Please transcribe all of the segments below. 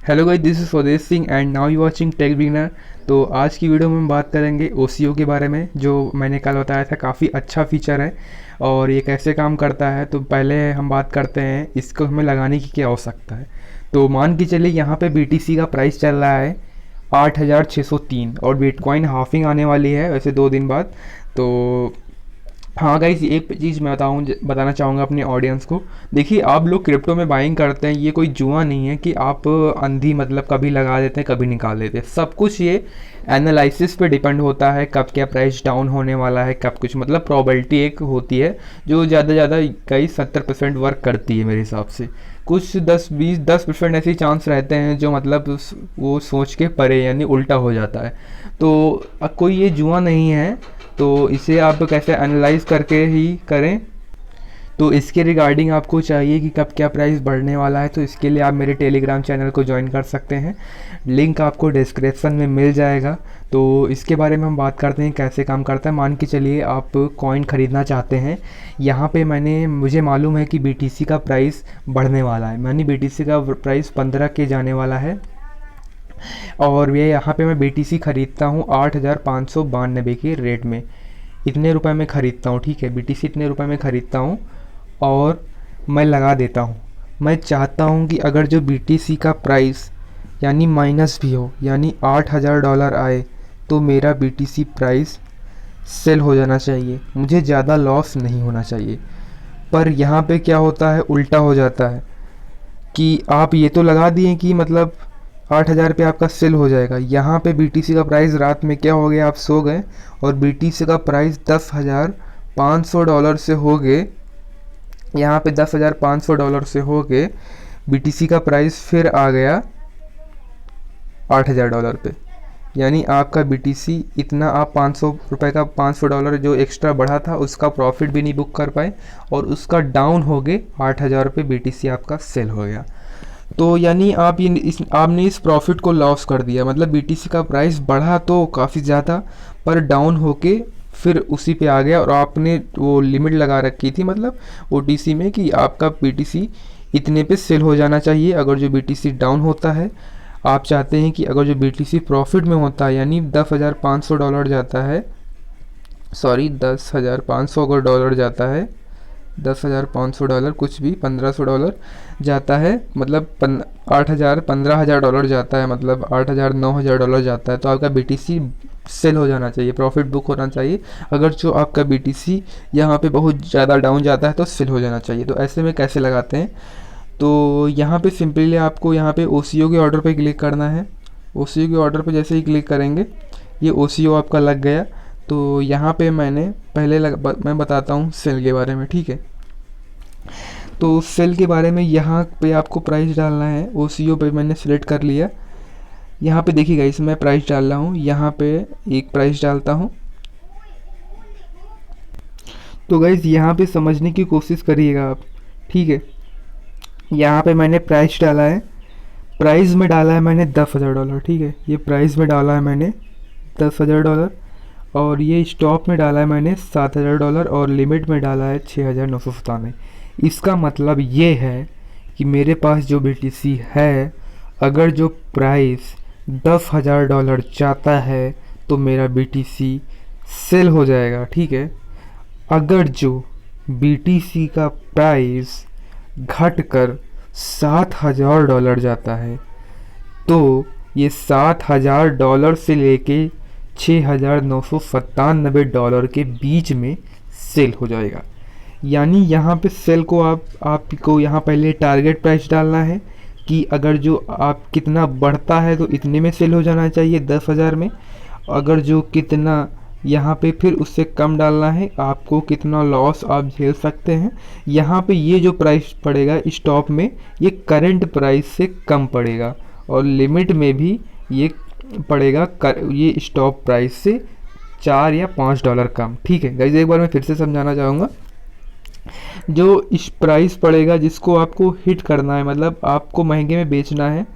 Hello guys, this is Swadesh Singh and now you watching tech beginner. तो आज की video में हम बात करेंगे ओसीओ के बारे में, जो मैंने कल बताया था। काफ़ी अच्छा फीचर है और ये कैसे काम करता है। तो पहले हम बात करते हैं इसको हमें लगाने की क्या आवश्यकता है। तो मान के चलिए यहाँ पे बीटीसी का प्राइस चल रहा है 8603 और बिटकॉइन हाफिंग आने वाली है वैसे 2 दिन बाद। तो हाँ गाइस, एक चीज़ मैं बताना चाहूँगा अपने ऑडियंस को। देखिए, आप लोग क्रिप्टो में बाइंग करते हैं, ये कोई जुआ नहीं है कि आप अंधी मतलब कभी लगा देते हैं कभी निकाल देते हैं। सब कुछ ये एनालिसिस पे डिपेंड होता है, कब क्या प्राइस डाउन होने वाला है, कब कुछ मतलब प्रोबेबिलिटी एक होती है जो ज़्यादा से ज़्यादा कई 70% वर्क करती है मेरे हिसाब से। कुछ 10% ऐसे चांस रहते हैं जो मतलब वो सोच के परे यानी उल्टा हो जाता है। तो कोई ये जुआ नहीं है, तो इसे आप कैसे एनालाइज करके ही करें। तो इसके रिगार्डिंग आपको चाहिए कि कब क्या प्राइस बढ़ने वाला है, तो इसके लिए आप मेरे टेलीग्राम चैनल को ज्वाइन कर सकते हैं। लिंक आपको डिस्क्रिप्शन में मिल जाएगा। तो इसके बारे में हम बात करते हैं कैसे काम करता है। मान के चलिए आप कॉइन ख़रीदना चाहते हैं। यहाँ पे मुझे मालूम है कि बीटीसी का प्राइस बढ़ने वाला है, यानी बीटीसी का प्राइस 15 के जाने वाला है। और ये यहाँ पे मैं बीटीसी ख़रीदता हूँ 8592 के रेट में, इतने रुपए में ख़रीदता हूँ। ठीक है, बीटीसी इतने रुपए में ख़रीदता हूँ और मैं लगा देता हूँ। मैं चाहता हूँ कि अगर जो बीटीसी का प्राइस यानी माइनस भी हो, यानी $8000 आए, तो मेरा बीटीसी प्राइस सेल हो जाना चाहिए, मुझे ज़्यादा लॉस नहीं होना चाहिए। पर यहाँ पे क्या होता है, उल्टा हो जाता है कि आप ये तो लगा दिए कि मतलब 8000 पे आपका सेल हो जाएगा। यहाँ पे बीटीसी का प्राइस रात में क्या हो गया, आप सो गए और बीटीसी का प्राइस $10,500 से हो गए। यहाँ पे $10,500 से हो गए बीटीसी का प्राइस फिर आ गया $8000 पे। यानी आपका बीटीसी इतना, आप ₹500 का $500 जो एक्स्ट्रा बढ़ा था उसका प्रॉफिट भी नहीं बुक कर पाए और उसका डाउन हो गए 8000 पे बीटीसी आपका सेल हो गया। तो यानी आपने इस प्रॉफिट को लॉस कर दिया। मतलब बीटीसी का प्राइस बढ़ा तो काफ़ी ज़्यादा, पर डाउन होके फिर उसी पे आ गया और आपने वो लिमिट लगा रखी थी मतलब ओटीसी में कि आपका बीटीसी इतने पे सेल हो जाना चाहिए। अगर जो बीटीसी डाउन होता है, आप चाहते हैं कि अगर जो बीटीसी प्रॉफिट में होता है यानी $10,500 जाता है, सॉरी $10,500 अगर डॉलर जाता है, $10,500 कुछ भी $1,500 जाता है, मतलब 15,000 जाता है, मतलब 8,000 $9,000 जाता है, तो आपका बीटीसी सेल हो जाना चाहिए, प्रॉफिट बुक होना चाहिए। अगर जो आपका बीटीसी यहाँ पे बहुत ज़्यादा डाउन जाता है तो सेल हो जाना चाहिए। तो ऐसे में कैसे लगाते हैं, तो यहाँ पे सिंपली आपको यहाँ पे ओसीओ के ऑर्डर पे क्लिक करना है। ओसीओ के ऑर्डर पे जैसे ही क्लिक करेंगे, ये ओसीओ आपका लग गया। तो यहाँ पे मैं बताता हूँ सेल के बारे में। ठीक है, तो सेल के बारे में यहाँ पे आपको प्राइस डालना है। ओसीओ पे मैंने सेलेक्ट कर लिया। यहाँ पे देखिएगा, इसमें मैं प्राइस डाल रहा हूँ, यहाँ पे एक प्राइस डालता हूँ। तो गाइज यहाँ पे समझने की कोशिश करिएगा आप। ठीक है, यहाँ पे मैंने प्राइस डाला है, प्राइस में डाला है मैंने $10,000। ठीक है, ये प्राइस में डाला है मैंने $10,000 और ये स्टॉप में डाला है मैंने $7,000 और लिमिट में डाला है 6,997। इसका मतलब ये है कि मेरे पास जो बीटीसी है, अगर जो प्राइस $10,000 जाता है तो मेरा बीटीसी सेल हो जाएगा। ठीक है, अगर जो बीटीसी का प्राइस घटकर $7,000 जाता है, तो ये $7,000 से लेके $6,997 के बीच में सेल हो जाएगा। यानी यहाँ पे सेल को आपको यहाँ पहले टारगेट प्राइस डालना है कि अगर जो आप कितना बढ़ता है तो इतने में सेल हो जाना चाहिए 10,000 में। अगर जो कितना यहाँ पे फिर उससे कम डालना है, आपको कितना लॉस आप झेल सकते हैं। यहाँ पे ये जो प्राइस पड़ेगा स्टॉप में, ये करंट प्राइस से कम पड़ेगा और लिमिट में भी ये पड़ेगा ये स्टॉप प्राइस से $4 या $5 कम। ठीक है गाइस, एक बार मैं फिर से समझाना चाहूँगा। जो इस प्राइस पड़ेगा जिसको आपको हिट करना है, मतलब आपको महंगे में बेचना है,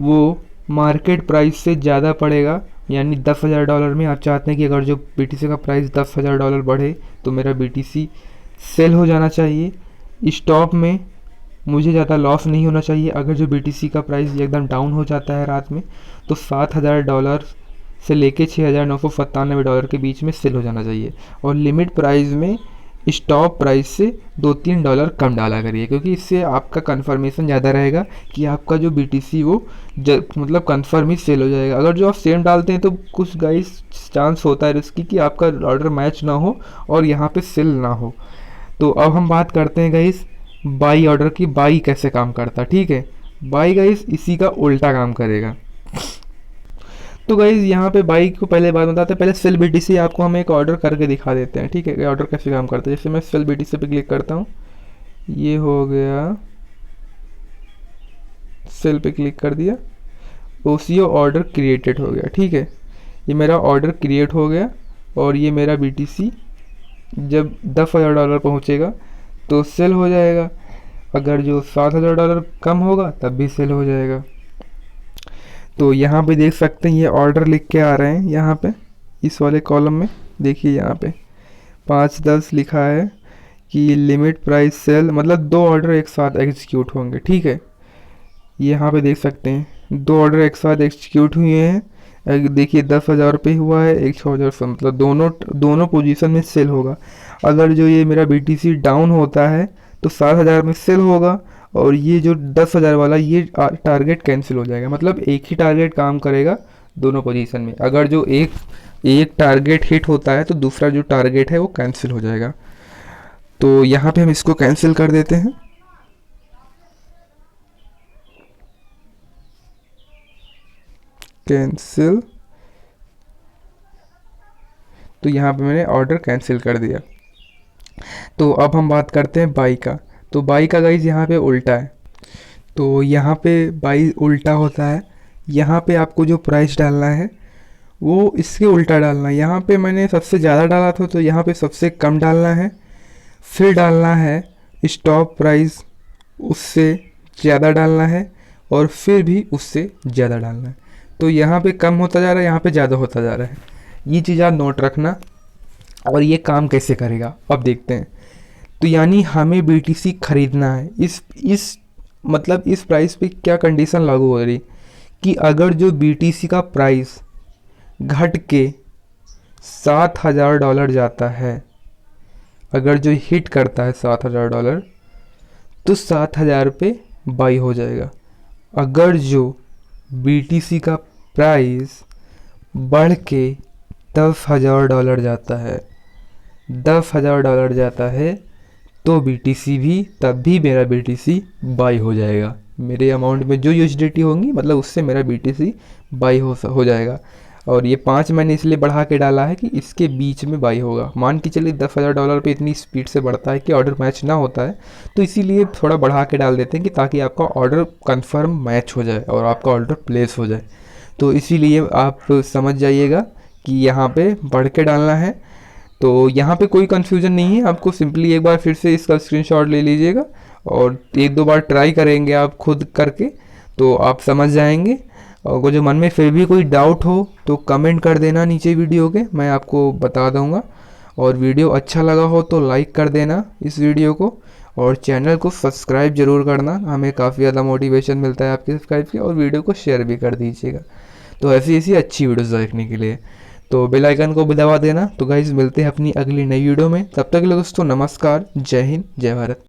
वो मार्केट प्राइस से ज़्यादा पड़ेगा। यानी $10,000 में आप चाहते हैं कि अगर जो बीटीसी का प्राइस $10,000 बढ़े तो मेरा बीटीसी सेल हो जाना चाहिए। स्टॉप में मुझे ज़्यादा लॉस नहीं होना चाहिए। अगर जो BTC का प्राइस एकदम डाउन हो जाता है रात में, तो $7,000 से लेके $6,997 के बीच में सेल हो जाना चाहिए। और लिमिट प्राइस में स्टॉप प्राइस से $2-3 कम डाला करिए, क्योंकि इससे आपका कंफर्मेशन ज़्यादा रहेगा कि आपका जो BTC वो मतलब कंफर्म ही सेल हो जाएगा। अगर जो आप सेम डालते हैं तो कुछ गाइस चांस होता है रिस्की कि आपका ऑर्डर मैच ना हो और यहाँ पे सेल ना हो। तो अब हम बात करते हैं गाइस बाई ऑर्डर की। बाई कैसे काम करता है, ठीक है। बाई गाइस इसी का उल्टा काम करेगा। तो गाइज यहाँ पे बाई को पहले बात बताते हैं। पहले सेल BTC आपको हम एक ऑर्डर करके दिखा देते हैं, ठीक है, ऑर्डर कैसे काम करता है। जैसे मैं सेल BTC पे क्लिक करता हूँ, ये हो गया, सेल पे क्लिक कर दिया, OCO ऑर्डर क्रिएटेड हो गया, ठीक है। ये मेरा ऑर्डर क्रिएट हो गया और ये मेरा BTC जब $10,000 पहुँचेगा तो सेल हो जाएगा। अगर जो $7,000 कम होगा तब भी सेल हो जाएगा। तो यहाँ पे देख सकते हैं ये ऑर्डर लिख के आ रहे हैं यहाँ पे इस वाले कॉलम में। देखिए यहाँ पे 5-10 लिखा है कि लिमिट प्राइस सेल, मतलब 2 ऑर्डर एक साथ एग्जीक्यूट होंगे, ठीक है। यहाँ पे देख सकते हैं 2 ऑर्डर एक साथ एग्जीक्यूट हुए हैं। देखिए 10,000 पे हुआ है, एक 6,000 से, मतलब दोनों पोजीशन में सेल होगा। अगर जो ये मेरा BTC डाउन होता है तो 7,000 में सेल होगा और ये जो 10,000 वाला ये टारगेट कैंसिल हो जाएगा। मतलब एक ही टारगेट काम करेगा दोनों पोजीशन में। अगर जो एक टारगेट हिट होता है तो दूसरा जो टारगेट है वो कैंसिल हो जाएगा। तो यहाँ पे हम इसको कैंसिल कर देते हैं। कैंसिल। तो यहाँ पे मैंने ऑर्डर कैंसिल कर दिया। तो अब हम बात करते हैं बाई का। तो बाई का गाइज यहाँ पे उल्टा है। तो यहाँ पे बाई उल्टा होता है। यहाँ पे आपको जो प्राइस डालना है वो इसके उल्टा डालना है। यहाँ पे मैंने सबसे ज़्यादा डाला था तो यहाँ पे सबसे कम डालना है, फिर डालना है स्टॉप प्राइस उससे ज़्यादा डालना है और फिर भी उससे ज़्यादा डालना है। तो यहाँ पे कम होता जा रहा है, यहाँ पे ज़्यादा होता जा रहा है। ये चीज़ आप नोट रखना। और ये काम कैसे करेगा अब देखते हैं। तो यानी हमें BTC खरीदना है। इस मतलब इस प्राइस पे क्या कंडीशन लागू हो रही कि अगर जो BTC का प्राइस घट के $7,000 जाता है, अगर जो हिट करता है $7,000 तो 7,000 पे बाई हो जाएगा। अगर जो BTC का प्राइस बढ़ के $10,000 जाता है, $10,000 जाता है तो BTC भी, तब भी मेरा BTC बाई हो जाएगा। मेरे अमाउंट में जो USDT होंगी मतलब उससे मेरा BTC बाई हो जाएगा। और ये 5 मैंने इसलिए बढ़ा के डाला है कि इसके बीच में बाई होगा। मान के चलिए $10,000 पे इतनी स्पीड से बढ़ता है कि ऑर्डर मैच ना होता है, तो इसीलिए थोड़ा बढ़ा के डाल देते हैं कि ताकि आपका ऑर्डर कंफर्म मैच हो जाए और आपका ऑर्डर प्लेस हो जाए। तो इसीलिए आप समझ जाइएगा कि यहाँ पे बढ़ के डालना है। तो यहाँ पे कोई कन्फ्यूज़न नहीं है, आपको सिंपली एक बार फिर से इसका स्क्रीनशॉट ले लीजिएगा और 1-2 बार ट्राई करेंगे आप खुद करके तो आप समझ जाएंगे। और जो मन में फिर भी कोई डाउट हो तो कमेंट कर देना नीचे वीडियो के, मैं आपको बता दूंगा। और वीडियो अच्छा लगा हो तो लाइक कर देना इस वीडियो को और चैनल को सब्सक्राइब जरूर करना, हमें काफ़ी ज़्यादा मोटिवेशन मिलता है आपके सब्सक्राइब की। और वीडियो को शेयर भी कर दीजिएगा तो ऐसी ऐसी अच्छी वीडियोस देखने के लिए। तो बेल आइकन को भी दबा देना। तो गाइस मिलते हैं अपनी अगली नई वीडियो में, तब तक के लिए दोस्तों नमस्कार, जय हिंद, जय भारत।